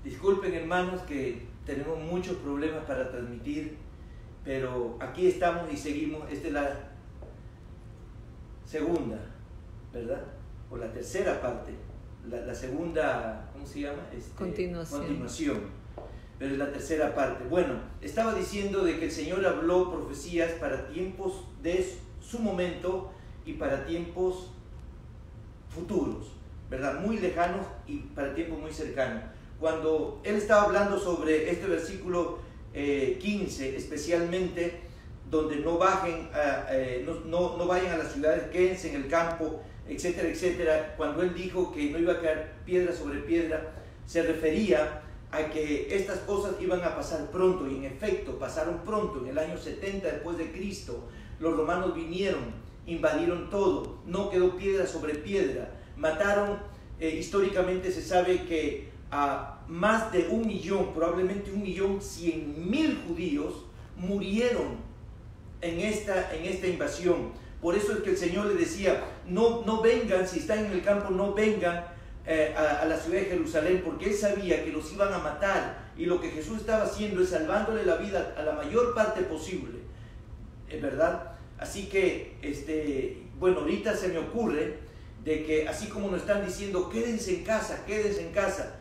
Disculpen, hermanos, que tenemos muchos problemas para transmitir, pero aquí estamos y seguimos. Esta es la segunda, ¿verdad? O la tercera parte. La segunda, ¿cómo se llama? Continuación. Pero es la tercera parte. Bueno, estaba diciendo de que el Señor habló profecías para tiempos de su momento y para tiempos futuros, ¿verdad? Muy lejanos y para tiempos muy cercanos. Cuando Él estaba hablando sobre este versículo 15, especialmente, donde no vayan a las ciudades, quédense en el campo, etcétera, etcétera. Cuando Él dijo que no iba a caer piedra sobre piedra, se refería a que estas cosas iban a pasar pronto, y en efecto pasaron pronto. En el año 70 después de Cristo, los romanos vinieron, invadieron todo, no quedó piedra sobre piedra, mataron, históricamente se sabe que a más de 1 millón, probablemente 1.100.000 judíos murieron en esta invasión. Por eso es que el Señor le decía, no vengan, si están en el campo, no vengan a la ciudad de Jerusalén, porque Él sabía que los iban a matar, y lo que Jesús estaba haciendo es salvándole la vida a la mayor parte posible, ¿verdad? Así que, bueno, ahorita se me ocurre de que así como nos están diciendo, quédense en casa,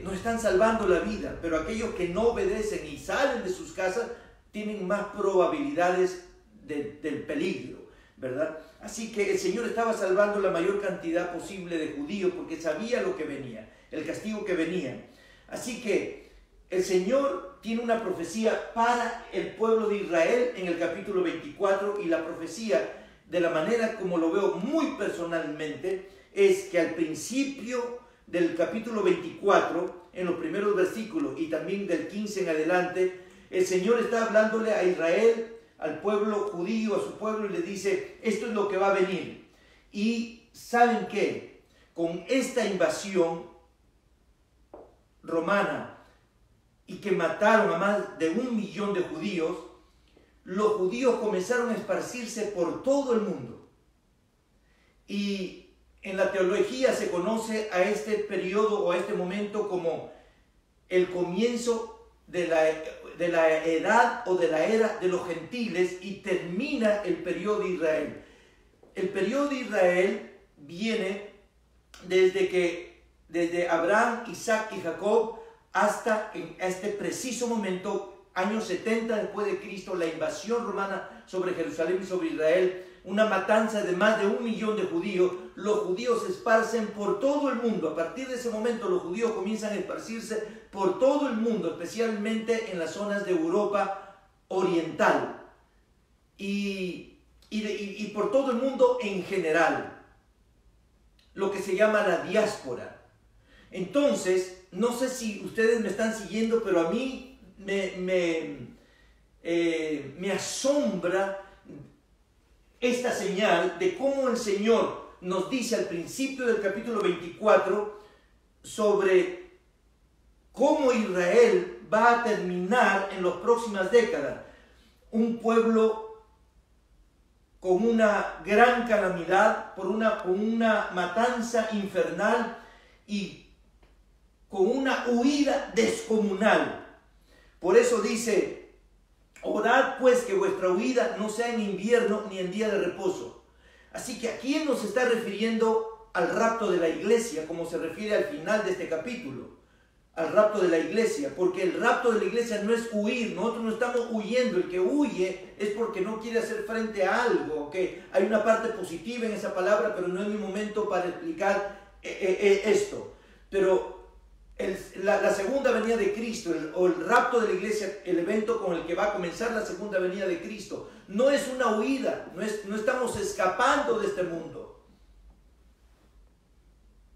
nos están salvando la vida, pero aquellos que no obedecen y salen de sus casas tienen más probabilidades del peligro, ¿verdad? Así que el Señor estaba salvando la mayor cantidad posible de judíos porque sabía lo que venía, el castigo que venía. Así que el Señor tiene una profecía para el pueblo de Israel en el capítulo 24, y la profecía, de la manera como lo veo muy personalmente, es que al principio del capítulo 24, en los primeros versículos y también del 15 en adelante, el Señor está hablándole a Israel, al pueblo judío, a su pueblo, y le dice, esto es lo que va a venir. Y ¿saben qué? Con esta invasión romana, y que mataron a más de 1 millón de judíos, los judíos comenzaron a esparcirse por todo el mundo. Y en la teología se conoce a este periodo o a este momento como el comienzo de la edad o de la era de los gentiles, y termina el periodo de Israel. El periodo de Israel viene desde Abraham, Isaac y Jacob hasta este preciso momento, año 70 después de Cristo, la invasión romana sobre Jerusalén y sobre Israel, una matanza de más de 1 millón de judíos. Los judíos se esparcen por todo el mundo. A partir de ese momento los judíos comienzan a esparcirse por todo el mundo, especialmente en las zonas de Europa oriental y por todo el mundo en general, lo que se llama la diáspora. Entonces, no sé si ustedes me están siguiendo, pero a mí me asombra esta señal de cómo el Señor nos dice al principio del capítulo 24 sobre cómo Israel va a terminar en las próximas décadas. Un pueblo con una gran calamidad, con una matanza infernal y con una huida descomunal. Por eso dice, orad pues que vuestra huida no sea en invierno ni en día de reposo. Así que aquí nos está refiriendo al rapto de la iglesia, como se refiere al final de este capítulo, al rapto de la iglesia, porque el rapto de la iglesia no es huir. Nosotros no estamos huyendo. El que huye es porque no quiere hacer frente a algo, ¿okay? Hay una parte positiva en esa palabra, pero no es mi momento para explicar esto. Pero la segunda venida de Cristo, o el rapto de la iglesia, el evento con el que va a comenzar la segunda venida de Cristo, no es una huida, no estamos escapando de este mundo.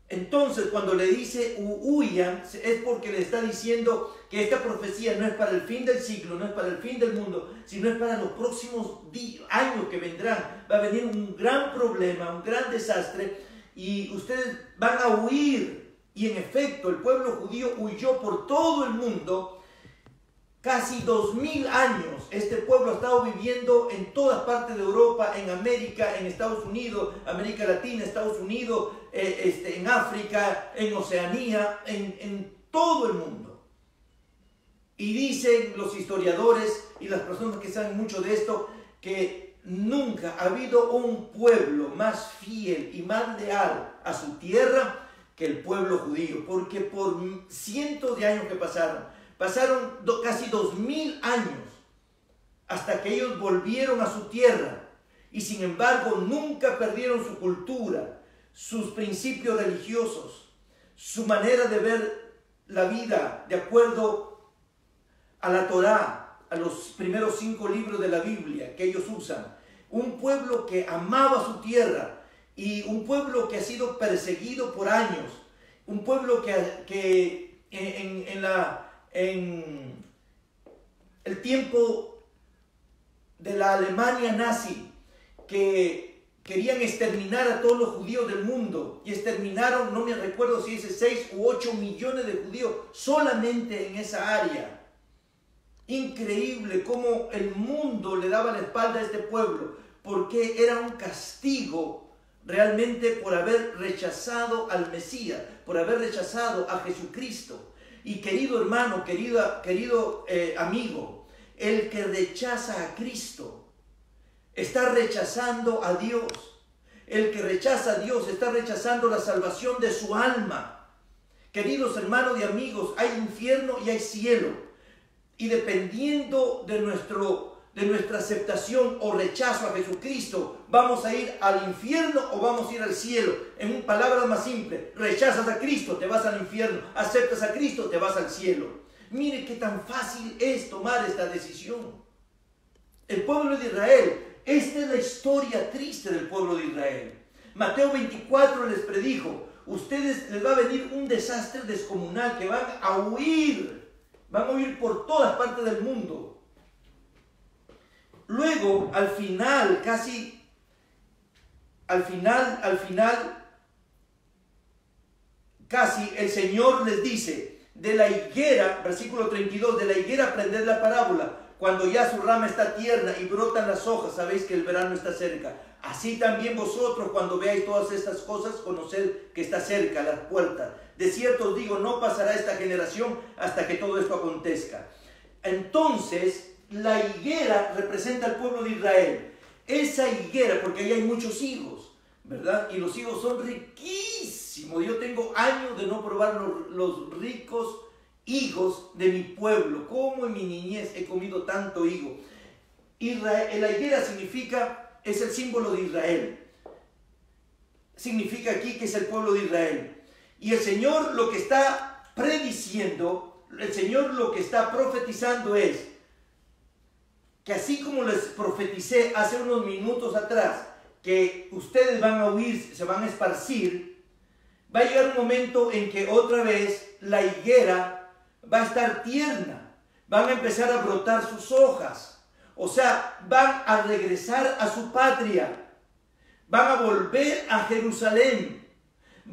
Entonces, cuando le dice huyan, es porque le está diciendo que esta profecía no es para el fin del siglo, no es para el fin del mundo, sino es para los próximos años que vendrán. Va a venir un gran problema, un gran desastre, y ustedes van a huir. Y en efecto, el pueblo judío huyó por todo el mundo. Casi 2000 años este pueblo ha estado viviendo en todas partes de Europa, en América, en Estados Unidos, América Latina, Estados Unidos, en África, en Oceanía, en todo el mundo. Y dicen los historiadores y las personas que saben mucho de esto, que nunca ha habido un pueblo más fiel y más leal a su tierra que el pueblo judío, porque por cientos de años que pasaron casi 2000 años hasta que ellos volvieron a su tierra, y sin embargo nunca perdieron su cultura, sus principios religiosos, su manera de ver la vida de acuerdo a la Torá, a los primeros 5 libros de la Biblia que ellos usan. Un pueblo que amaba su tierra y un pueblo que ha sido perseguido por años, un pueblo que en el tiempo de la Alemania nazi, que querían exterminar a todos los judíos del mundo, y exterminaron, no me recuerdo si es 6 u 8 millones de judíos solamente en esa área. Increíble cómo el mundo le daba la espalda a este pueblo, porque era un castigo realmente por haber rechazado al Mesías, por haber rechazado a Jesucristo. Y querido hermano, querido amigo, el que rechaza a Cristo está rechazando a Dios. El que rechaza a Dios está rechazando la salvación de su alma. Queridos hermanos y amigos, hay infierno y hay cielo. Y dependiendo de nuestra aceptación o rechazo a Jesucristo, vamos a ir al infierno o vamos a ir al cielo. En palabras más simples, rechazas a Cristo, te vas al infierno. Aceptas a Cristo, te vas al cielo. Mire qué tan fácil es tomar esta decisión. El pueblo de Israel, esta es la historia triste del pueblo de Israel. Mateo 24 les predijo, ustedes les va a venir un desastre descomunal, que van a huir por todas partes del mundo. Luego, al final, el Señor les dice, de la higuera, versículo 32, de la higuera aprended la parábola. Cuando ya su rama está tierna y brotan las hojas, sabéis que el verano está cerca. Así también vosotros, cuando veáis todas estas cosas, conoced que está cerca, las puertas. De cierto os digo, no pasará esta generación hasta que todo esto acontezca. Entonces, la higuera representa al pueblo de Israel. Esa higuera, porque ahí hay muchos higos, ¿verdad? Y los higos son riquísimos. Yo tengo años de no probar los ricos higos de mi pueblo. Como en mi niñez he comido tanto higo. La higuera es el símbolo de Israel. Significa aquí que es el pueblo de Israel. Y el Señor lo que está prediciendo, el Señor lo que está profetizando es que así como les profeticé hace unos minutos atrás, que ustedes van a huir, se van a esparcir, va a llegar un momento en que otra vez la higuera va a estar tierna, van a empezar a brotar sus hojas, o sea, van a regresar a su patria, van a volver a Jerusalén,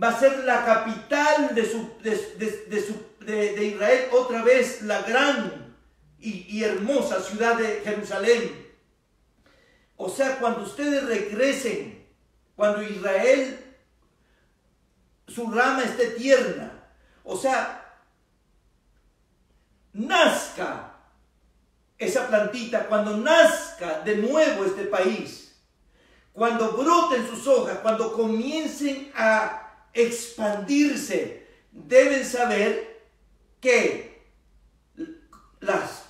va a ser la capital de Israel otra vez, la gran y hermosa ciudad de Jerusalén. O sea, cuando ustedes regresen, cuando Israel, su rama esté tierna, o sea, nazca esa plantita, cuando nazca de nuevo este país, cuando broten sus hojas, cuando comiencen a expandirse, deben saber que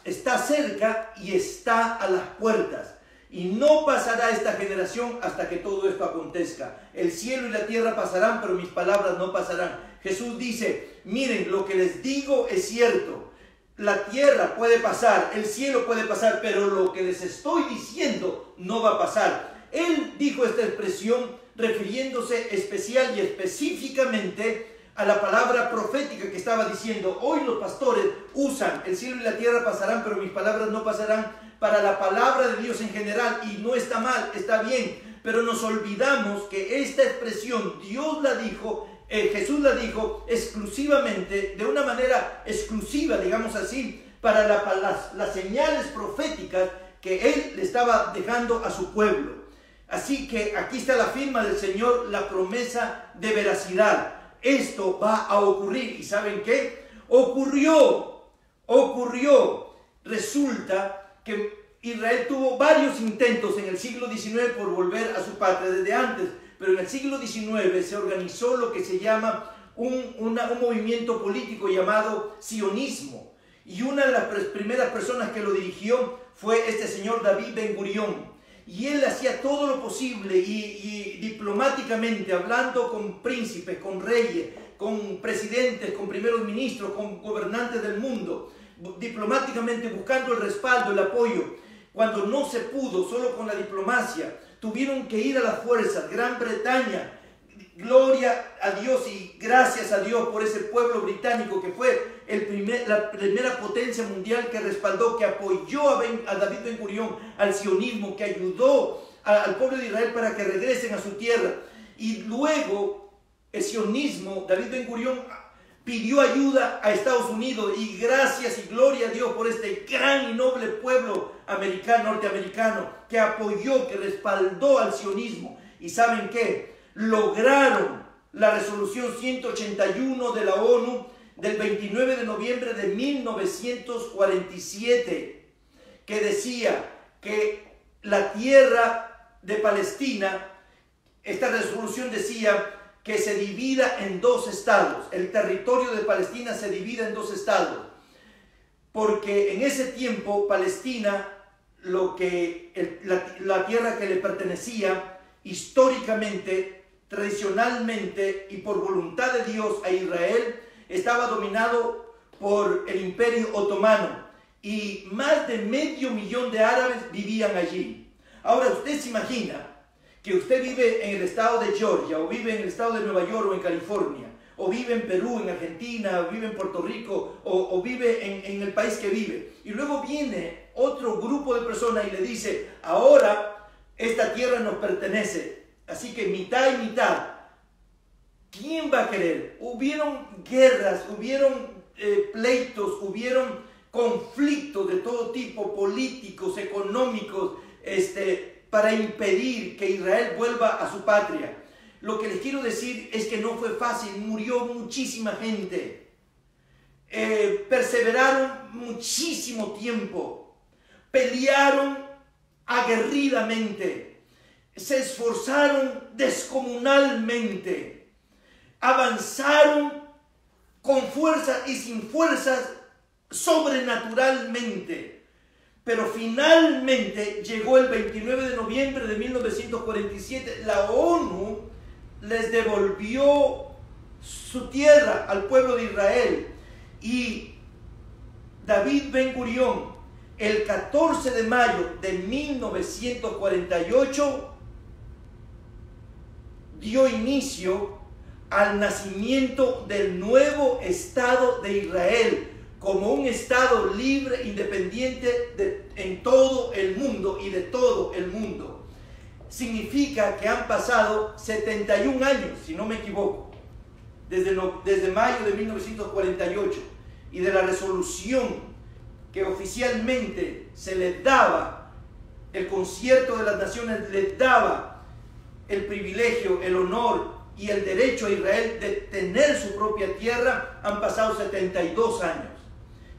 está cerca y está a las puertas. Y no pasará esta generación hasta que todo esto acontezca. El cielo y la tierra pasarán, pero mis palabras no pasarán. Jesús dice, miren, lo que les digo es cierto. La tierra puede pasar, el cielo puede pasar, pero lo que les estoy diciendo no va a pasar. Él dijo esta expresión refiriéndose especial y específicamente a la palabra profética que estaba diciendo. Hoy los pastores usan, el cielo y la tierra pasarán, pero mis palabras no pasarán, para la palabra de Dios en general, y no está mal, está bien, pero nos olvidamos que esta expresión Dios la dijo, Jesús la dijo exclusivamente, de una manera exclusiva, digamos así, para las señales proféticas que Él le estaba dejando a su pueblo. Así que aquí está la firma del Señor, la promesa de veracidad. Esto va a ocurrir, ¿y saben qué? Ocurrió. Resulta que Israel tuvo varios intentos en el siglo XIX por volver a su patria desde antes, pero en el siglo XIX se organizó lo que se llama un movimiento político llamado sionismo. Y una de las primeras personas que lo dirigió fue este señor David Ben Gurión. Y él hacía todo lo posible y diplomáticamente, hablando con príncipes, con reyes, con presidentes, con primeros ministros, con gobernantes del mundo, diplomáticamente buscando el respaldo, el apoyo. Cuando no se pudo, solo con la diplomacia, tuvieron que ir a las fuerzas. Gran Bretaña, gloria a Dios y gracias a Dios por ese pueblo británico que fue la primera potencia mundial que respaldó, que apoyó a David Ben Gurión, al sionismo, que ayudó al pueblo de Israel para que regresen a su tierra. Y luego el sionismo, David Ben Gurión pidió ayuda a Estados Unidos, y gracias y gloria a Dios por este gran y noble pueblo norteamericano que apoyó, que respaldó al sionismo. ¿Y saben qué? Lograron la resolución 181 de la ONU del 29 de noviembre de 1947, que decía que la tierra de Palestina, esta resolución decía que se divida en dos estados. El territorio de Palestina se divide en dos estados, porque en ese tiempo Palestina, la tierra que le pertenecía históricamente, tradicionalmente y por voluntad de Dios a Israel, estaba dominado por el Imperio Otomano, y más de 500,000 de árabes vivían allí. Ahora usted se imagina que usted vive en el estado de Georgia, o vive en el estado de Nueva York, o en California, o vive en Perú, en Argentina, o vive en Puerto Rico, o vive en el país que vive, y luego viene otro grupo de personas y le dice: ahora esta tierra nos pertenece, así que mitad y mitad. ¿Quién va a querer? Hubieron guerras, hubieron pleitos, hubieron conflictos de todo tipo, políticos, económicos, para impedir que Israel vuelva a su patria. Lo que les quiero decir es que no fue fácil, murió muchísima gente, perseveraron muchísimo tiempo, pelearon aguerridamente, se esforzaron descomunalmente, avanzaron con fuerza y sin fuerzas sobrenaturalmente. Pero finalmente llegó el 29 de noviembre de 1947, la ONU les devolvió su tierra al pueblo de Israel, y David Ben Gurión, el 14 de mayo de 1948, dio inicio al nacimiento del nuevo Estado de Israel, como un Estado libre, independiente en todo el mundo y de todo el mundo. Significa que han pasado 71 años, si no me equivoco, desde mayo de 1948, y de la resolución que oficialmente se les daba, el Concierto de las Naciones les daba el privilegio, el honor y el derecho a Israel de tener su propia tierra. Han pasado 72 años,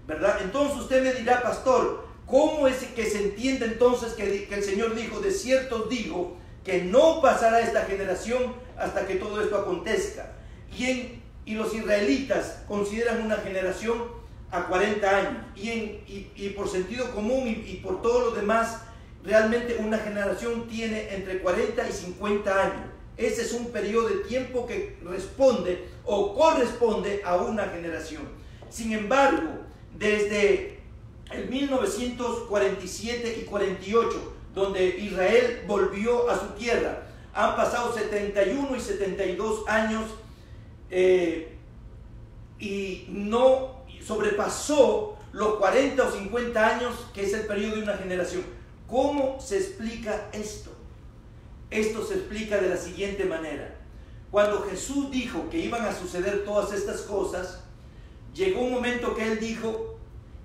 ¿verdad? Entonces usted me dirá: pastor, ¿cómo es que se entiende entonces que el Señor dijo: de cierto os digo que no pasará esta generación hasta que todo esto acontezca? Y los israelitas consideran una generación a 40 años, y por sentido común y por todo lo demás, realmente una generación tiene entre 40 y 50 años. Ese es un periodo de tiempo que responde o corresponde a una generación. Sin embargo, desde el 1947 y 48, donde Israel volvió a su tierra, han pasado 71 y 72 años, y no sobrepasó los 40 o 50 años, que es el periodo de una generación. ¿Cómo se explica esto? Esto se explica de la siguiente manera. Cuando Jesús dijo que iban a suceder todas estas cosas, llegó un momento que Él dijo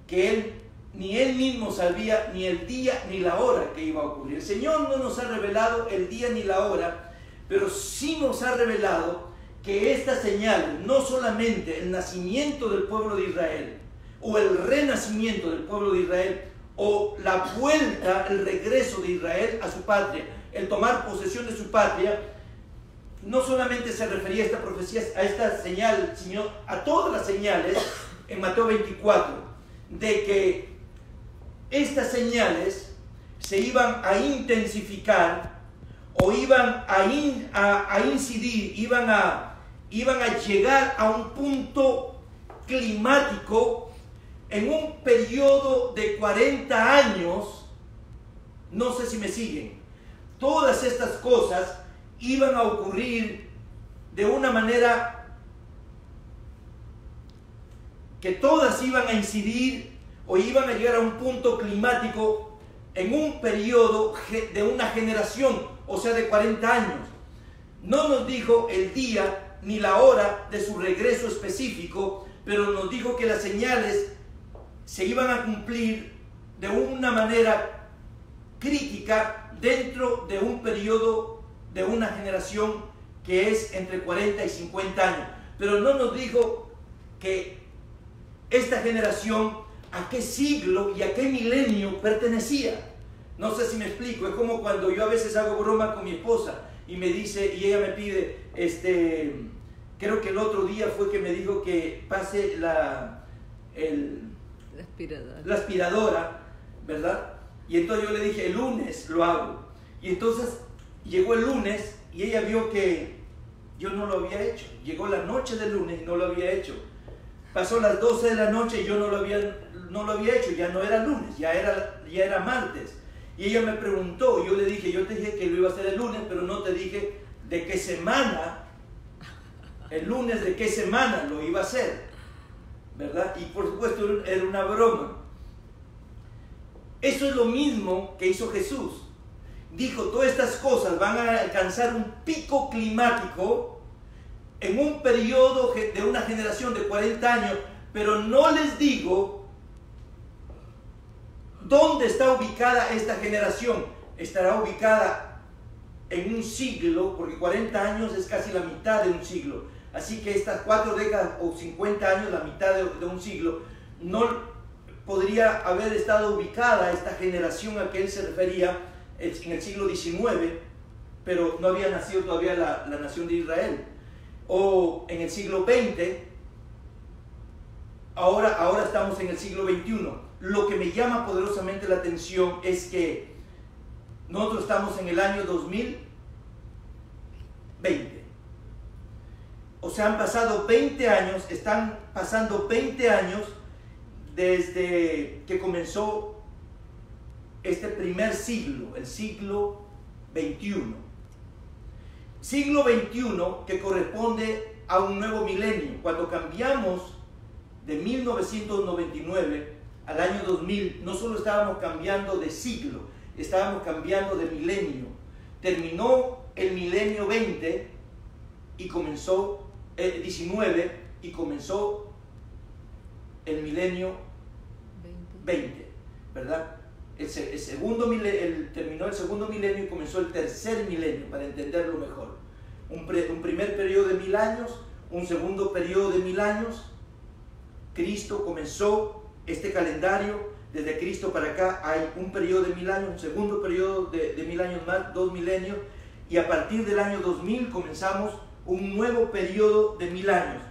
que ni Él mismo sabía ni el día ni la hora que iba a ocurrir. El Señor no nos ha revelado el día ni la hora, pero sí nos ha revelado que estas señales, no solamente el nacimiento del pueblo de Israel, o el renacimiento del pueblo de Israel, o la vuelta, el regreso de Israel a su patria, el tomar posesión de su patria, no solamente se refería a esta profecía, a esta señal, sino a todas las señales en Mateo 24, de que estas señales se iban a intensificar o iban a incidir, iban a llegar a un punto climático en un periodo de 40 años. No sé si me siguen. Todas estas cosas iban a ocurrir de una manera que todas iban a incidir o iban a llegar a un punto climático en un periodo de una generación, o sea, de 40 años. No nos dijo el día ni la hora de su regreso específico, pero nos dijo que las señales se iban a cumplir de una manera crítica dentro de un periodo de una generación que es entre 40 y 50 años. Pero no nos dijo que esta generación a qué siglo y a qué milenio pertenecía. No sé si me explico. Es como cuando yo a veces hago broma con mi esposa y me dice, y ella me pide, creo que el otro día fue que me dijo que pase la aspiradora, ¿verdad? Y entonces yo le dije, el lunes lo hago. Y entonces llegó el lunes y ella vio que yo no lo había hecho. Llegó la noche del lunes y no lo había hecho. Pasó las 12 de la noche y yo no lo había hecho. Ya no era lunes, ya era martes. Y ella me preguntó, yo le dije, yo te dije que lo iba a hacer el lunes, pero no te dije de qué semana, el lunes de qué semana lo iba a hacer, ¿verdad? Y por supuesto era una broma. Eso es lo mismo que hizo Jesús. Dijo, todas estas cosas van a alcanzar un pico climático en un periodo de una generación de 40 años, pero no les digo dónde está ubicada esta generación. Estará ubicada en un siglo, porque 40 años es casi la mitad de un siglo. Así que estas 4 décadas o 50 años, la mitad de un siglo, no podría haber estado ubicada esta generación a que él se refería en el siglo XIX, pero no había nacido todavía la nación de Israel. O en el siglo XX, ahora estamos en el siglo XXI. Lo que me llama poderosamente la atención es que nosotros estamos en el año 2020. O sea, han pasado 20 años, están pasando 20 años desde que comenzó este primer siglo, el siglo XXI. Siglo XXI que corresponde a un nuevo milenio. Cuando cambiamos de 1999 al año 2000, no solo estábamos cambiando de siglo, estábamos cambiando de milenio. Terminó el milenio 20 y comenzó el 19 y comenzó el milenio 20, ¿verdad? Terminó el segundo milenio y comenzó el tercer milenio, para entenderlo mejor. Un primer periodo de 1000 años, un segundo periodo de 1000 años. Cristo comenzó este calendario. Desde Cristo para acá hay un periodo de 1000 años, un segundo periodo de 1000 años más, 2 milenios, y a partir del año 2000 comenzamos un nuevo periodo de 1000 años,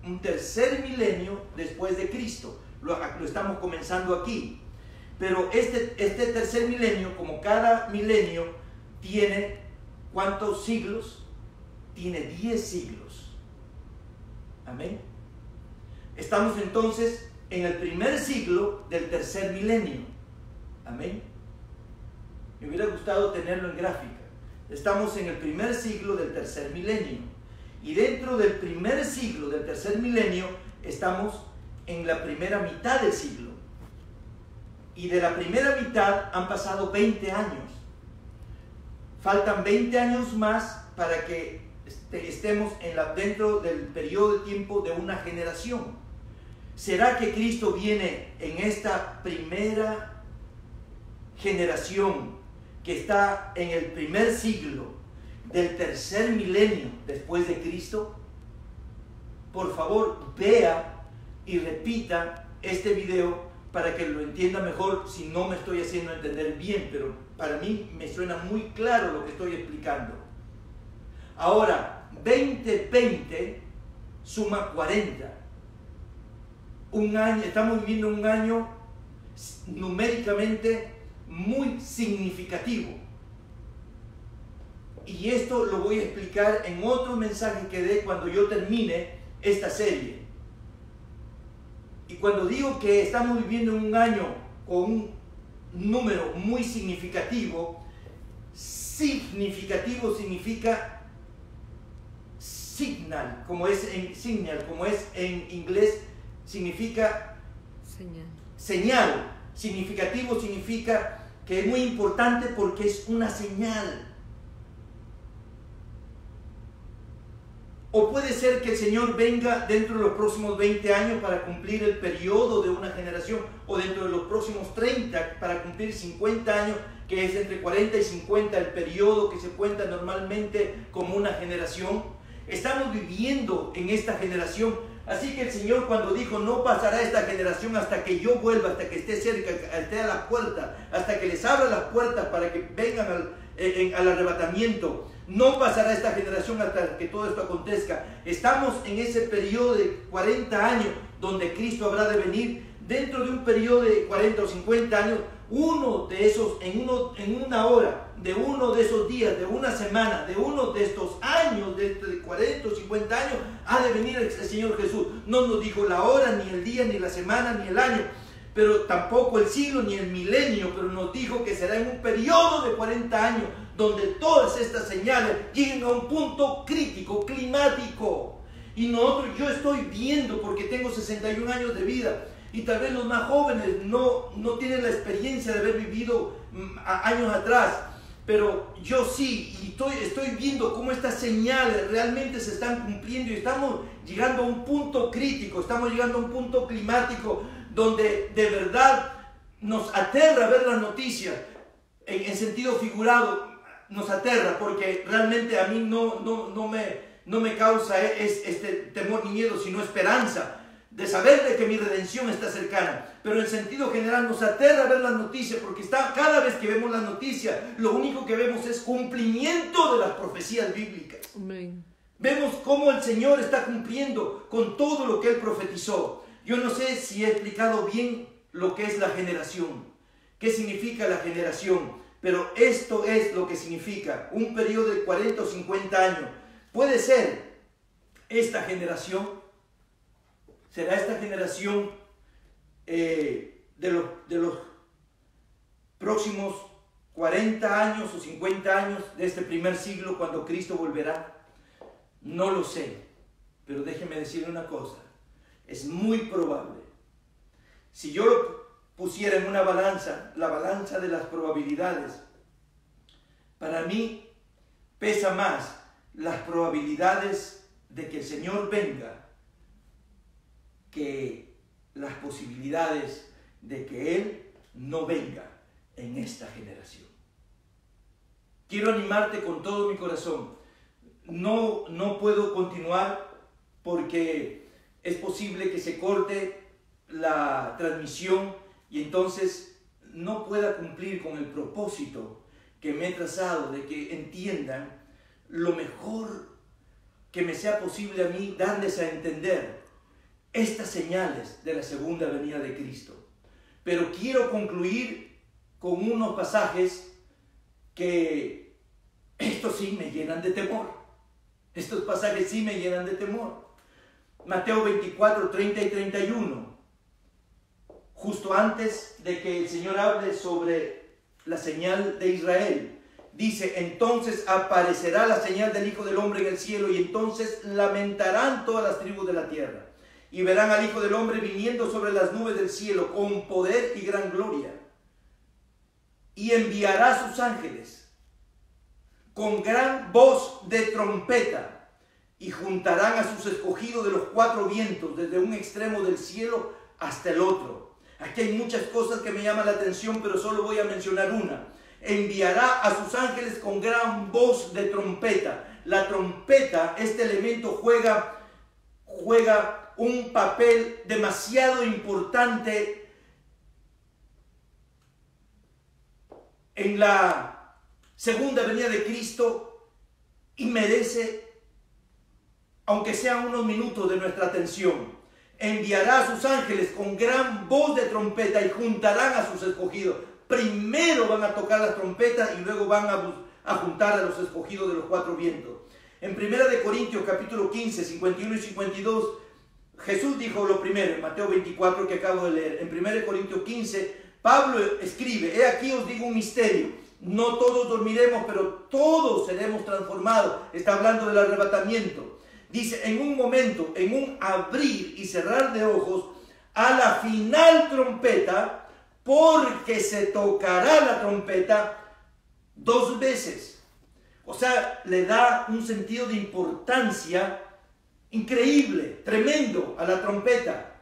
un tercer milenio después de Cristo. Lo estamos comenzando aquí. Pero este tercer milenio, como cada milenio, tiene ¿cuántos siglos? Tiene 10 siglos. Amén. Estamos entonces en el primer siglo del tercer milenio. Amén. Me hubiera gustado tenerlo en gráfica. Estamos en el primer siglo del tercer milenio. Y dentro del primer siglo del tercer milenio estamos en la primera mitad del siglo. Y de la primera mitad han pasado 20 años. Faltan 20 años más para que estemos dentro del periodo de tiempo de una generación. ¿Será que Cristo viene en esta primera generación que está en el primer siglo del tercer milenio después de Cristo? por favor vea y repita este video para que lo entienda mejor si no me estoy haciendo entender bien, pero para mí me suena muy claro lo que estoy explicando. Ahora, 2020 suma 40. Un año, estamos viviendo un año numéricamente muy significativo. Y esto lo voy a explicar en otro mensaje que dé cuando yo termine esta serie. Y cuando digo que estamos viviendo un año con un número muy significativo, significativo significa signal, como es en inglés, significa señal. Significativo significa que es muy importante porque es una señal. O puede ser que el Señor venga dentro de los próximos 20 años para cumplir el periodo de una generación, o dentro de los próximos 30 para cumplir 50 años, que es entre 40 y 50 el periodo que se cuenta normalmente como una generación. Estamos viviendo en esta generación. Así que el Señor, cuando dijo no pasará esta generación hasta que yo vuelva, hasta que esté cerca, esté a la puerta, hasta que les abra las puertas para que vengan al arrebatamiento, no pasará esta generación hasta que todo esto acontezca. Estamos en ese periodo de 40 años donde Cristo habrá de venir. Dentro de un periodo de 40 o 50 años, uno de esos, en una hora, de uno de esos días, de una semana, de uno de estos años, de 40 o 50 años, ha de venir el Señor Jesús. No nos dijo la hora, ni el día, ni la semana, ni el año, pero tampoco el siglo, ni el milenio, pero nos dijo que será en un periodo de 40 años, donde todas estas señales lleguen a un punto crítico, climático. Y yo estoy viendo, porque tengo 61 años de vida, y tal vez los más jóvenes no tienen la experiencia de haber vivido años atrás, pero yo sí, y estoy viendo cómo estas señales realmente se están cumpliendo, y estamos llegando a un punto crítico, estamos llegando a un punto climático, donde de verdad nos aterra ver las noticias, en sentido figurado nos aterra, porque realmente a mí no me causa este temor ni miedo, sino esperanza, de saber de que mi redención está cercana. Pero en sentido general nos aterra ver las noticias, porque cada vez que vemos las noticias, lo único que vemos es cumplimiento de las profecías bíblicas. Amén. Vemos cómo el Señor está cumpliendo con todo lo que Él profetizó. Yo no sé si he explicado bien lo que es la generación, qué significa la generación, pero esto es lo que significa un periodo de 40 o 50 años. Puede ser esta generación. Será esta generación de los próximos 40 años o 50 años de este primer siglo, cuando Cristo volverá. No lo sé, pero déjeme decirle una cosa. Es muy probable. Si yo lo pusiera en una balanza, la balanza de las probabilidades, para mí pesa más las probabilidades de que el Señor venga que las posibilidades de que Él no venga en esta generación. Quiero animarte con todo mi corazón. No puedo continuar porque es posible que se corte la transmisión y entonces no pueda cumplir con el propósito que me he trazado de que entiendan lo mejor que me sea posible a mí, darles a entender estas señales de la segunda venida de Cristo. Pero quiero concluir con unos pasajes que estos sí me llenan de temor. Estos pasajes sí me llenan de temor. Mateo 24, 30 y 31. Justo antes de que el Señor hable sobre la señal de Israel, dice: entonces aparecerá la señal del Hijo del Hombre en el cielo, y entonces lamentarán todas las tribus de la tierra. Y verán al Hijo del Hombre viniendo sobre las nubes del cielo con poder y gran gloria. Y enviará a sus ángeles con gran voz de trompeta, y juntarán a sus escogidos de los cuatro vientos, desde un extremo del cielo hasta el otro. Aquí hay muchas cosas que me llaman la atención, pero solo voy a mencionar una. Enviará a sus ángeles con gran voz de trompeta. La trompeta, este elemento juega juega un papel demasiado importante en la segunda venida de Cristo y merece, aunque sean unos minutos de nuestra atención. Enviará a sus ángeles con gran voz de trompeta y juntarán a sus escogidos. Primero van a tocar las trompetas y luego van a juntar a los escogidos de los cuatro vientos. En 1 Corintios capítulo 15, 51 y 52, Jesús dijo lo primero, en Mateo 24 que acabo de leer. En 1 Corintios 15, Pablo escribe: he aquí os digo un misterio, no todos dormiremos, pero todos seremos transformados. Está hablando del arrebatamiento. Dice, en un momento, en un abrir y cerrar de ojos, a la final trompeta, porque se tocará la trompeta 2 veces. O sea, le da un sentido de importancia increíble, tremendo a la trompeta.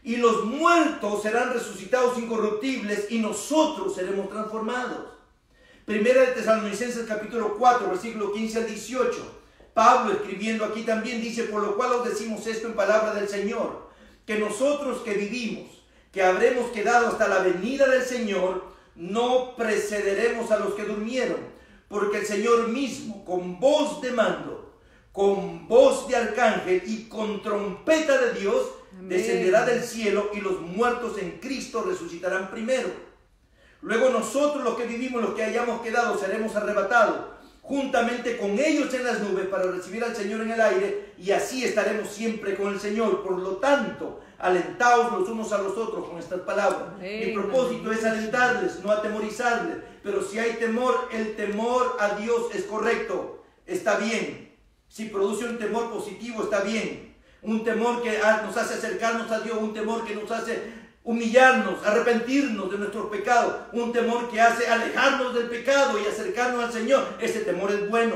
Y los muertos serán resucitados incorruptibles y nosotros seremos transformados. Primera de Tesalonicenses capítulo 4, versículo 15 al 18. Pablo, escribiendo aquí también, dice: por lo cual os decimos esto en palabra del Señor, que nosotros que vivimos, que habremos quedado hasta la venida del Señor, no precederemos a los que durmieron. Porque el Señor mismo, con voz de mando, con voz de arcángel y con trompeta de Dios, amén, descenderá del cielo, y los muertos en Cristo resucitarán primero. Luego nosotros, los que vivimos, los que hayamos quedado, seremos arrebatados juntamente con ellos en las nubes para recibir al Señor en el aire, y así estaremos siempre con el Señor. Por lo tanto, alentaos los unos a los otros con estas palabras. Mi propósito es alentarles, no atemorizarles. Pero si hay temor, el temor a Dios es correcto, está bien. Si produce un temor positivo, está bien. Un temor que nos hace acercarnos a Dios, un temor que nos hace humillarnos, arrepentirnos de nuestros pecados, un temor que hace alejarnos del pecado y acercarnos al Señor. Ese temor es bueno.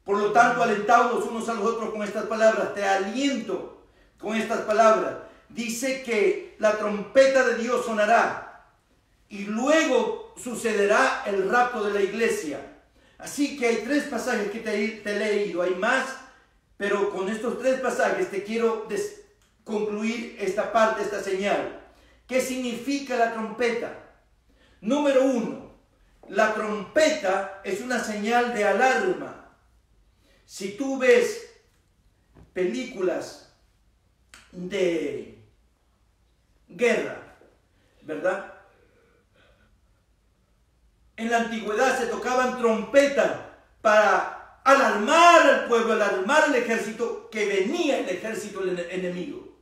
Por lo tanto, alentaos los unos a los otros con estas palabras. Te aliento con estas palabras. Dice que la trompeta de Dios sonará y luego sucederá el rapto de la iglesia. Así que hay 3 pasajes que te he leído. Hay más, pero con estos 3 pasajes te quiero concluir esta parte, esta señal. ¿Qué significa la trompeta? Número 1, la trompeta es una señal de alarma. Si tú ves películas de guerra, ¿verdad? En la antigüedad se tocaban trompetas para alarmar al pueblo, alarmar al ejército, que venía el ejército enemigo.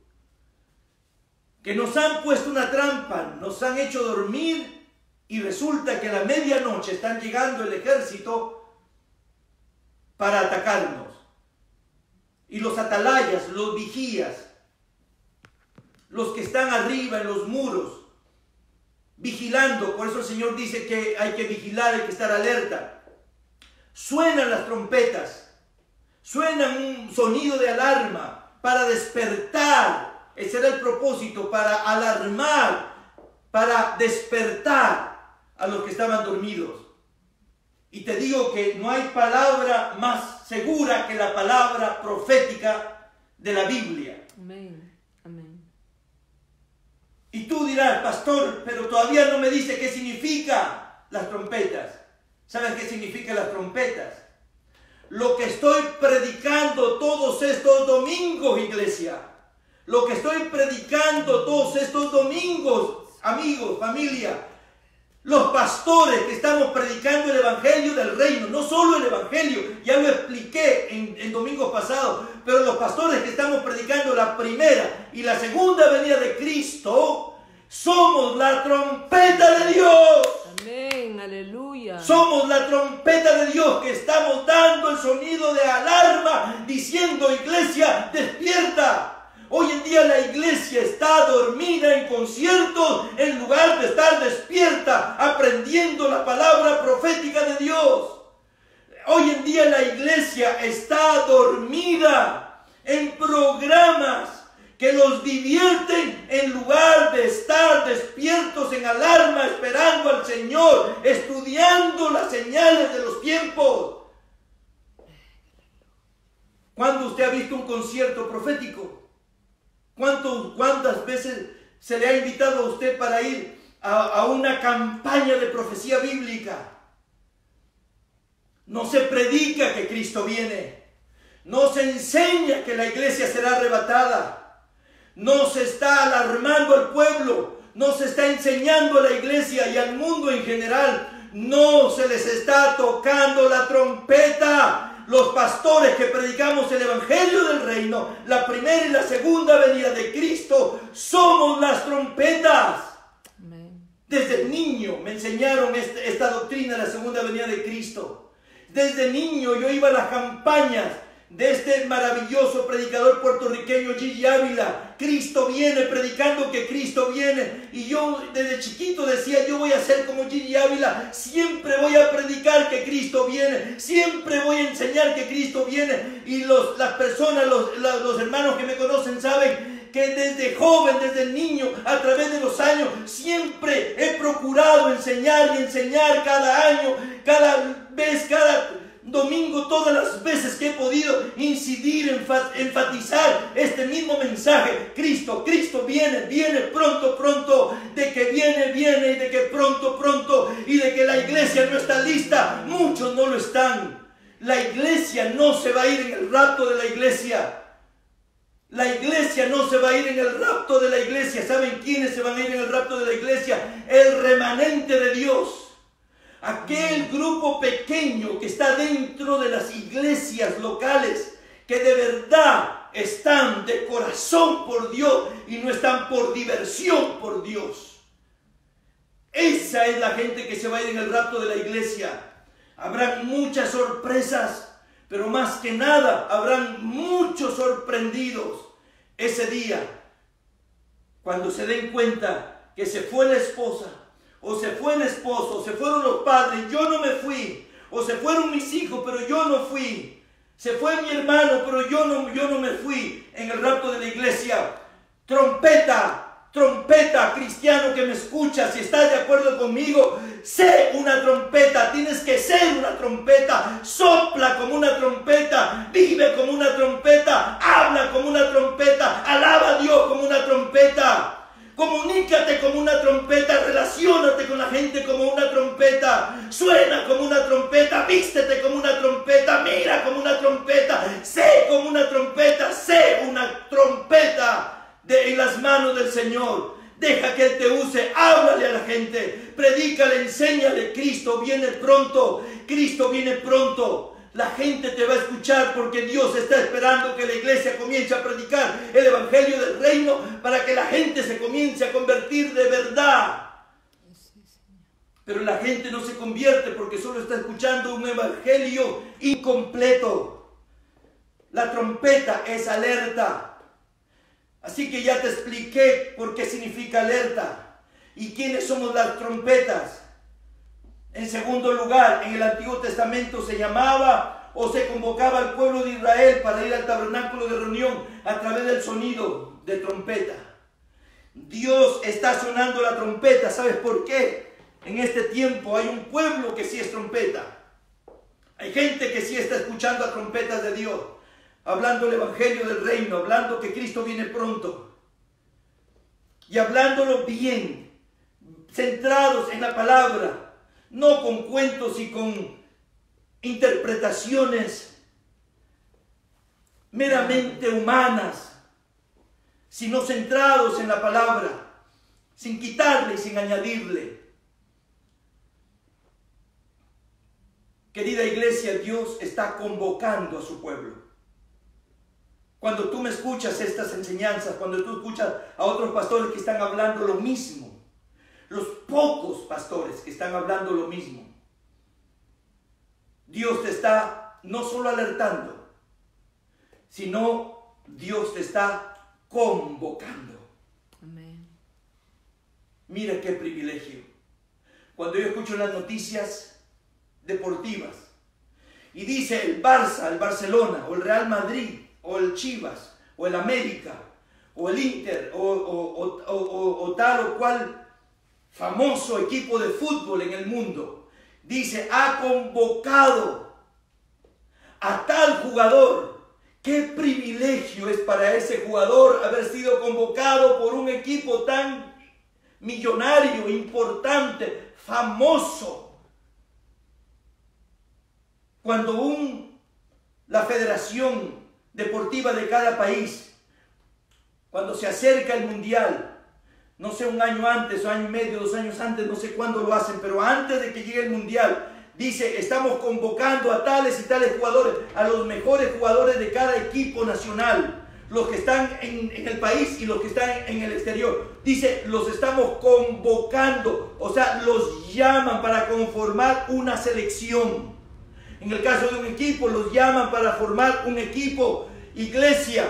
Que nos han puesto una trampa, nos han hecho dormir y resulta que a la medianoche están llegando el ejército para atacarnos. Y los atalayas, los vigías, los que están arriba en los muros, vigilando. Por eso el Señor dice que hay que vigilar, hay que estar alerta. Suenan las trompetas, suenan un sonido de alarma para despertar. Ese era el propósito, para alarmar, para despertar a los que estaban dormidos. Y te digo que no hay palabra más segura que la palabra profética de la Biblia. Amén. Amén. Y tú dirás: pastor, pero todavía no me dice qué significa las trompetas. ¿Sabes qué significan las trompetas? Lo que estoy predicando todos estos domingos, iglesia. Lo que estoy predicando todos estos domingos, amigos, familia. Los pastores que estamos predicando el evangelio del reino, no solo el evangelio, ya lo expliqué en domingos pasados, pero los pastores que estamos predicando la primera y la segunda venida de Cristo, somos la trompeta de Dios. Amén, aleluya. Somos la trompeta de Dios que estamos dando el sonido de alarma, diciendo: iglesia, despierta. Hoy en día la iglesia está dormida en conciertos en lugar de estar despierta, aprendiendo la palabra profética de Dios. Hoy en día la iglesia está dormida en programas que los divierten en lugar de estar despiertos en alarma, esperando al Señor, estudiando las señales de los tiempos. ¿Cuándo usted ha visto un concierto profético? ¿Cuántas veces se le ha invitado a usted para ir a una campaña de profecía bíblica? No se predica que Cristo viene. No se enseña que la iglesia será arrebatada. No se está alarmando al pueblo. No se está enseñando a la iglesia y al mundo en general. No se les está tocando la trompeta. Los pastores que predicamos el evangelio del reino, la primera y la segunda venida de Cristo, somos las trompetas. Amén. Desde niño me enseñaron esta doctrina de la segunda venida de Cristo. Desde niño yo iba a las campañas de este maravilloso predicador puertorriqueño Gigi Ávila. Cristo viene, predicando que Cristo viene. Y yo desde chiquito decía, yo voy a ser como Gigi Ávila. Siempre voy a predicar que Cristo viene. Siempre voy a enseñar que Cristo viene. Y las personas, los hermanos que me conocen saben que desde joven, desde niño, a través de los años, siempre he procurado enseñar y enseñar cada año, cada vez, cada domingo, todas las veces que he podido incidir, enfatizar este mismo mensaje. Cristo viene pronto, de que viene, y de que pronto, y de que la iglesia no está lista. Muchos no lo están. La iglesia no se va a ir en el rapto de la iglesia. La iglesia no se va a ir en el rapto de la iglesia. ¿Saben quiénes se van a ir en el rapto de la iglesia? El remanente de Dios. Aquel grupo pequeño que está dentro de las iglesias locales, que de verdad están de corazón por Dios y no están por diversión por Dios. Esa es la gente que se va a ir en el rapto de la iglesia. Habrán muchas sorpresas, pero más que nada habrán muchos sorprendidos ese día, cuando se den cuenta que se fue la esposa, o se fue el esposo, o se fueron los padres, yo no me fui, o se fueron mis hijos, pero yo no fui, se fue mi hermano, pero yo no me fui en el rapto de la iglesia. Trompeta, cristiano que me escucha, si estás de acuerdo conmigo, sé una trompeta, tienes que ser una trompeta, sopla como una trompeta, vive como una trompeta, habla como una trompeta, alaba a Dios como una trompeta. Comunícate como una trompeta, relaciónate con la gente como una trompeta, suena como una trompeta, vístete como una trompeta, mira como una trompeta, sé como una trompeta, sé una trompeta en las manos del Señor. Deja que Él te use, háblale a la gente, predícale, enséñale. Cristo viene pronto, Cristo viene pronto. La gente te va a escuchar porque Dios está esperando que la iglesia comience a predicar el evangelio del reino para que la gente se comience a convertir de verdad. Pero la gente no se convierte porque solo está escuchando un evangelio incompleto. La trompeta es alerta. Así que ya te expliqué por qué significa alerta y quiénes somos las trompetas. En segundo lugar, en el Antiguo Testamento se llamaba o se convocaba al pueblo de Israel para ir al tabernáculo de reunión a través del sonido de trompeta. Dios está sonando la trompeta. ¿Sabes por qué? En este tiempo hay un pueblo que sí es trompeta. Hay gente que sí está escuchando a trompetas de Dios, hablando el evangelio del reino, hablando que Cristo viene pronto y hablándolo bien, centrados en la palabra. No con cuentos y con interpretaciones meramente humanas, sino centrados en la palabra, sin quitarle y sin añadirle. Querida iglesia, Dios está convocando a su pueblo. Cuando tú me escuchas estas enseñanzas, cuando tú escuchas a otros pastores que están hablando lo mismo, los pocos pastores que están hablando lo mismo, Dios te está no solo alertando, sino Dios te está convocando. Amén. Mira qué privilegio. Cuando yo escucho las noticias deportivas y dice el Barça, el Barcelona, o el Real Madrid, o el Chivas, o el América, o el Inter, o tal o cual famoso equipo de fútbol en el mundo, dice, ha convocado a tal jugador Qué privilegio es para ese jugador haber sido convocado por un equipo tan millonario, importante, famoso. Cuando la Federación Deportiva de cada país, cuando se acerca el mundial, no sé, un año antes, o año y medio, 2 años antes, no sé cuándo lo hacen, pero antes de que llegue el mundial, dice, estamos convocando a tales y tales jugadores, a los mejores jugadores de cada equipo nacional, los que están en el país y los que están en el exterior. Dice, los estamos convocando, o sea, los llaman para conformar una selección. En el caso de un equipo, los llaman para formar un equipo. Iglesia,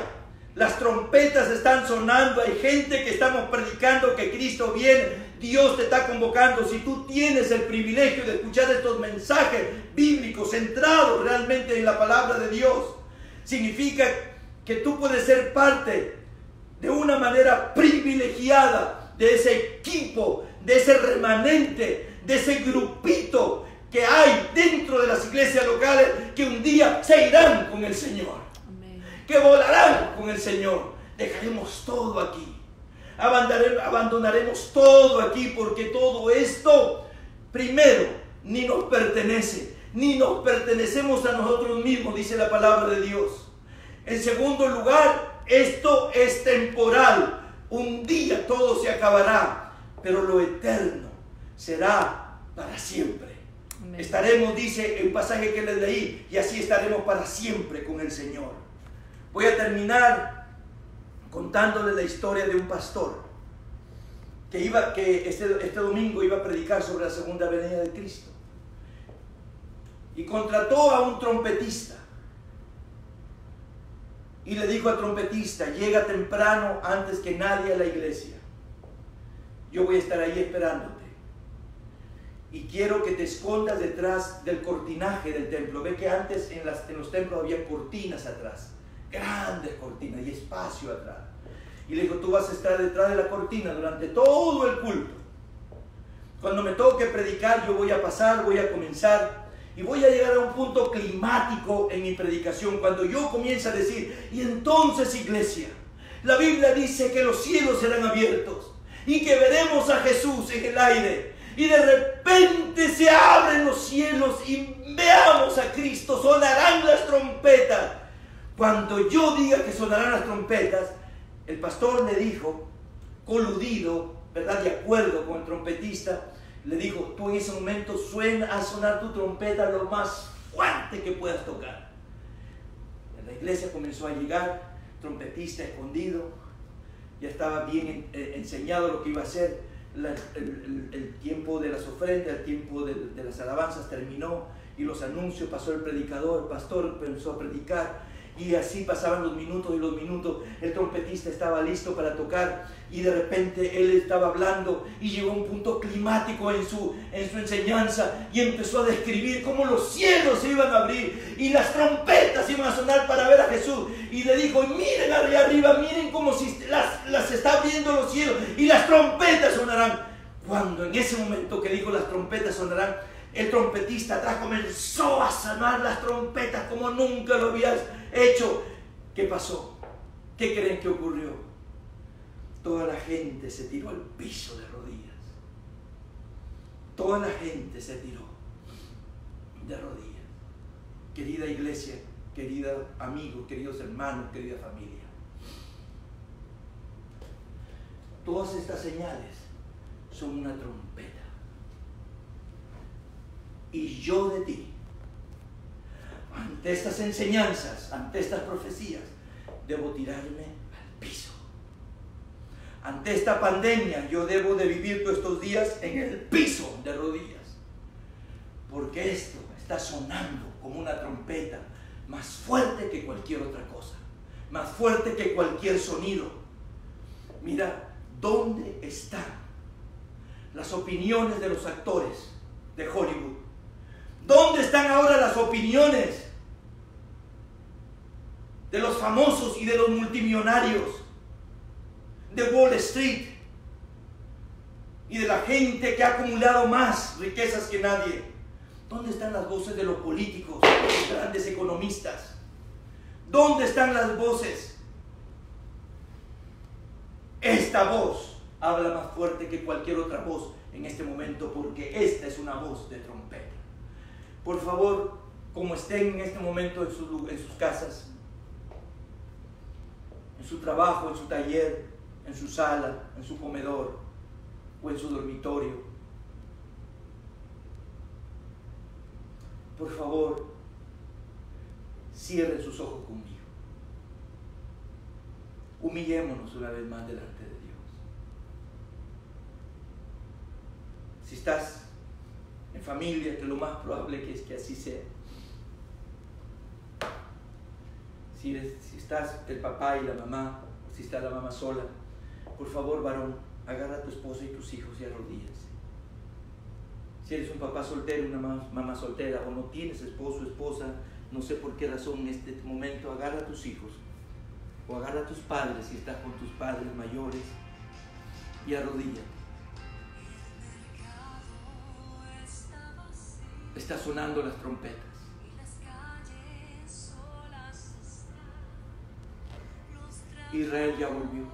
las trompetas están sonando, hay gente que estamos predicando que Cristo viene. Dios te está convocando. Si tú tienes el privilegio de escuchar estos mensajes bíblicos centrados realmente en la palabra de Dios, significa que tú puedes ser parte de una manera privilegiada de ese equipo, de ese remanente, de ese grupito que hay dentro de las iglesias locales que un día se irán con el Señor. Amén. Que volarán con el Señor. Dejaremos todo aquí. Abandonaremos todo aquí, porque todo esto, primero, ni nos pertenece, ni nos pertenecemos a nosotros mismos, dice la palabra de Dios. En segundo lugar, esto es temporal. Un día todo se acabará, pero lo eterno será para siempre. Amén. Estaremos, dice el pasaje que les leí, y así estaremos para siempre con el Señor. Voy a terminar contándoles la historia de un pastor que este domingo iba a predicar sobre la segunda venida de Cristo, y contrató a un trompetista y le dijo al trompetista: llega temprano antes que nadie a la iglesia, yo voy a estar ahí esperándote, y quiero que te escondas detrás del cortinaje del templo. Ve que antes en los templos había cortinas atrás, grandes cortinas y espacio atrás. Y le dijo: tú vas a estar detrás de la cortina durante todo el culto. Cuando me toque predicar, yo voy a pasar, voy a comenzar, y voy a llegar a un punto climático en mi predicación. Cuando yo comience a decir: y entonces, iglesia, la Biblia dice que los cielos serán abiertos y que veremos a Jesús en el aire, y de repente se abren los cielos y veamos a Cristo, sonarán las trompetas. Cuando yo diga que sonarán las trompetas, el pastor le dijo, coludido, ¿verdad?, de acuerdo con el trompetista, le dijo: tú en ese momento suena a sonar tu trompeta lo más fuerte que puedas tocar. En la iglesia comenzó a llegar, trompetista escondido, ya estaba bien enseñado lo que iba a hacer. El tiempo de las ofrendas, el tiempo de las alabanzas terminó, y los anuncios, pasó el predicador, el pastor comenzó a predicar. Y así pasaban los minutos y los minutos. El trompetista estaba listo para tocar, y de repente él estaba hablando y llegó a un punto climático en su enseñanza, y empezó a describir cómo los cielos se iban a abrir y las trompetas iban a sonar para ver a Jesús. Y le dijo: miren allá arriba, miren cómo si las está abriendo los cielos y las trompetas sonarán. Cuando en ese momento que dijo las trompetas sonarán, el trompetista atrás comenzó a sonar las trompetas como nunca lo habías hecho. ¿Qué pasó? ¿Qué creen que ocurrió? Toda la gente se tiró al piso de rodillas. Toda la gente se tiró de rodillas. Querida iglesia, querida amigos, queridos hermanos, querida familia, todas estas señales son una trompeta. Y yo de ti, ante estas enseñanzas, ante estas profecías, debo tirarme al piso. Ante esta pandemia, yo debo de vivir todos estos días en el piso de rodillas, porque esto está sonando como una trompeta, más fuerte que cualquier otra cosa, más fuerte que cualquier sonido. Mira, ¿dónde están las opiniones de los actores de Hollywood? ¿Dónde están ahora las opiniones de los famosos y de los multimillonarios de Wall Street y de la gente que ha acumulado más riquezas que nadie? ¿Dónde están las voces de los políticos, de los grandes economistas? ¿Dónde están las voces? Esta voz habla más fuerte que cualquier otra voz en este momento, porque esta es una voz de trompeta. Por favor, como estén en este momento en sus casas, en su trabajo, en su taller, en su sala, en su comedor o en su dormitorio, por favor, cierren sus ojos conmigo. Humillémonos una vez más delante de Dios. Si estás en familia, que lo más probable que es que así sea. Si estás el papá y la mamá, o si está la mamá sola, por favor, varón, agarra a tu esposa y tus hijos y arrodíllense. Si eres un papá soltero, una mamá soltera, o no tienes esposo o esposa, no sé por qué razón en este momento, agarra a tus hijos, o agarra a tus padres si estás con tus padres mayores, y arrodíllate. Están sonando las trompetas. Israel ya volvió.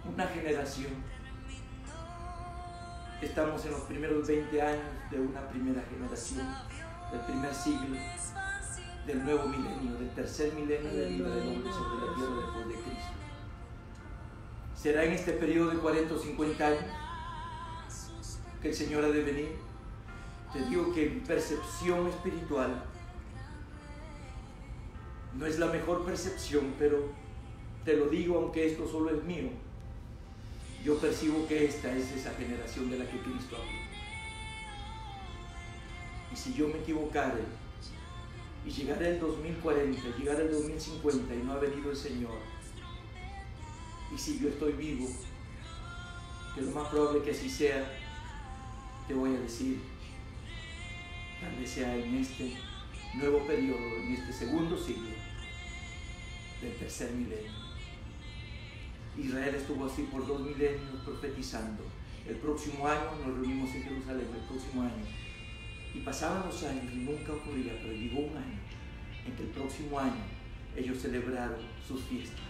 Una generación. Estamos en los primeros 20 años de una primera generación, del primer siglo, del nuevo milenio, del tercer milenio de vida del hombre sobre la tierra después de Cristo. ¿Será en este periodo de 40 o 50 años que el Señor ha de venir? Te digo que mi percepción espiritual no es la mejor percepción, pero te lo digo aunque esto solo es mío. Yo percibo que esta es esa generación de la que Cristo habló. Y si yo me equivocaré y llegaré el 2040, llegaré el 2050 y no ha venido el Señor, y si yo estoy vivo, que lo más probable que así sea, te voy a decir, tal vez sea en este nuevo periodo, en este segundo siglo del tercer milenio. Israel estuvo así por 2 milenios profetizando. El próximo año nos reunimos en Jerusalén, el próximo año. Y pasaban los años y nunca ocurría, pero llegó un año en que el próximo año ellos celebraron sus fiestas.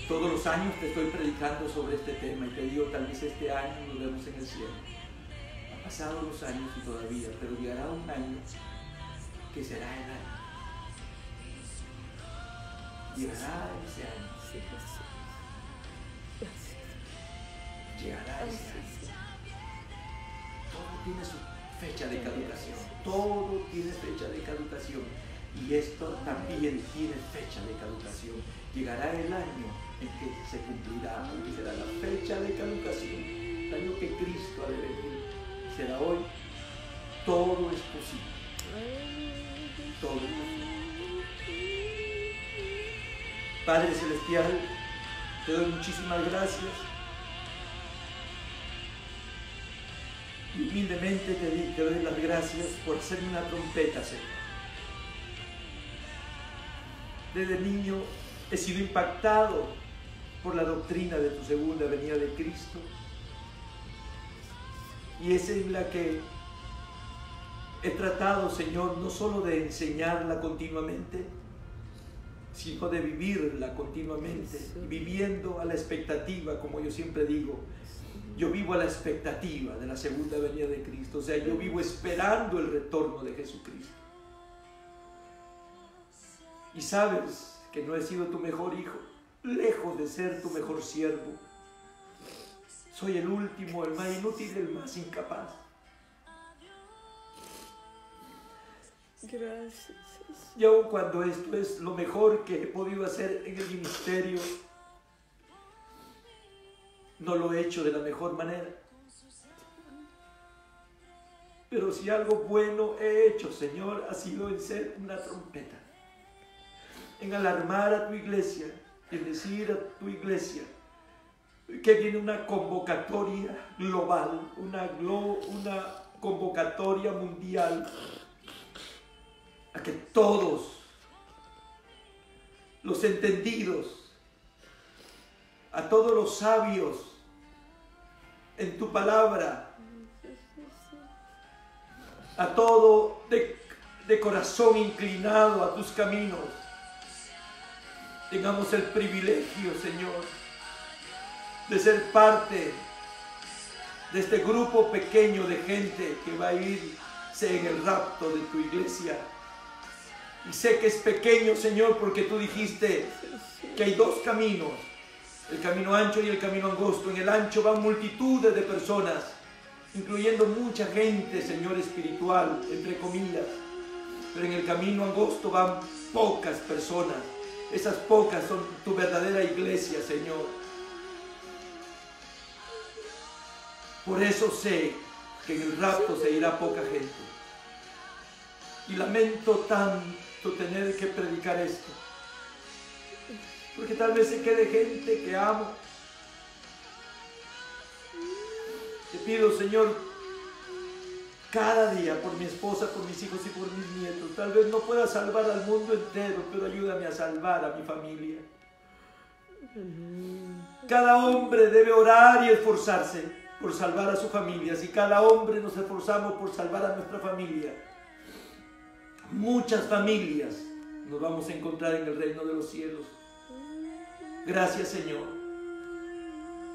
Todos los años te estoy predicando sobre este tema y te digo, tal vez este año nos vemos en el cielo. Han pasado los años y todavía, pero llegará un año que será el año. Llegará ese año. Llegará ese año. Todo tiene su fecha de caducación. Todo tiene fecha de caducación. Y esto también tiene fecha de caducación. Llegará el año en que se cumplirá, porque será la fecha de caducación. El año que Cristo ha de venir. Será hoy. Todo es posible. Todo es posible. Padre Celestial, te doy muchísimas gracias. Y humildemente te doy las gracias por hacerme una trompeta, Señor. Desde niño he sido impactado por la doctrina de tu segunda venida de Cristo. Y es en la que he tratado, Señor, no solo de enseñarla continuamente, sino de vivirla continuamente, viviendo a la expectativa, como yo siempre digo. Yo vivo a la expectativa de la segunda venida de Cristo, o sea, yo vivo esperando el retorno de Jesucristo. Y sabes que no he sido tu mejor hijo, lejos de ser tu mejor siervo. Soy el último, el más inútil, el más incapaz. Gracias. Y aun cuando esto es lo mejor que he podido hacer en el ministerio, no lo he hecho de la mejor manera. Pero si algo bueno he hecho, Señor, ha sido en ser una trompeta, en alarmar a tu iglesia, en decir a tu iglesia que viene una convocatoria global, una convocatoria mundial, a que todos los entendidos, a todos los sabios en tu palabra, a todo de corazón inclinado a tus caminos, tengamos el privilegio, Señor, de ser parte de este grupo pequeño de gente que va a irse en el rapto de tu iglesia. Y sé que es pequeño, Señor, porque tú dijiste que hay dos caminos, el camino ancho y el camino angosto. En el ancho van multitudes de personas, incluyendo mucha gente, Señor, espiritual, entre comillas. Pero en el camino angosto van pocas personas. Esas pocas son tu verdadera iglesia, Señor. Por eso sé que en el rapto se irá poca gente. Y lamento tanto tener que predicar esto, porque tal vez se quede gente que amo. Te pido, Señor, cada día por mi esposa, por mis hijos y por mis nietos. Tal vez no pueda salvar al mundo entero, pero ayúdame a salvar a mi familia. Cada hombre debe orar y esforzarse por salvar a su familia. Si cada hombre nos esforzamos por salvar a nuestra familia, muchas familias nos vamos a encontrar en el reino de los cielos. Gracias, Señor.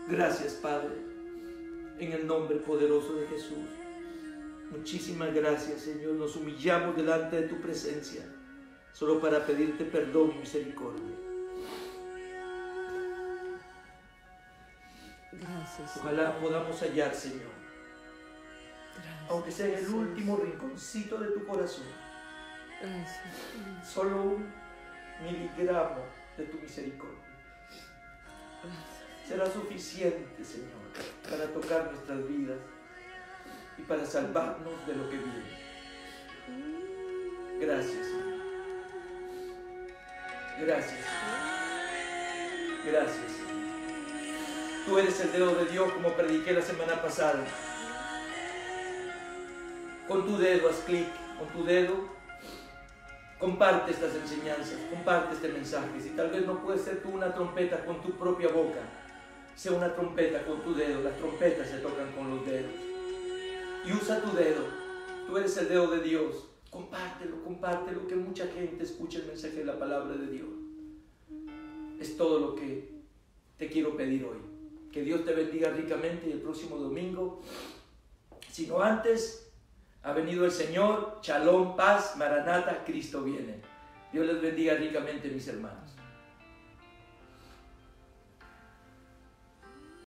Gracias, Padre, en el nombre poderoso de Jesús. Muchísimas gracias, Señor. Nos humillamos delante de tu presencia solo para pedirte perdón y misericordia. Gracias. Ojalá podamos hallar, Señor, aunque sea en el último rinconcito de tu corazón, solo un miligramo de tu misericordia. Será suficiente, Señor, para tocar nuestras vidas y para salvarnos de lo que viene. Gracias, Señor. Gracias, Señor. Gracias, Señor. Tú eres el dedo de Dios, como prediqué la semana pasada. Con tu dedo haz clic, con tu dedo comparte estas enseñanzas, comparte este mensaje. Si tal vez no puedes ser tú una trompeta con tu propia boca, sea una trompeta con tu dedo. Las trompetas se tocan con los dedos. Y usa tu dedo. Tú eres el dedo de Dios. Compártelo, compártelo, que mucha gente escuche el mensaje de la palabra de Dios. Es todo lo que te quiero pedir hoy. Que Dios te bendiga ricamente, y el próximo domingo, si no antes, ha venido el Señor. Shalom, paz, Maranata, Cristo viene. Dios les bendiga ricamente, mis hermanos.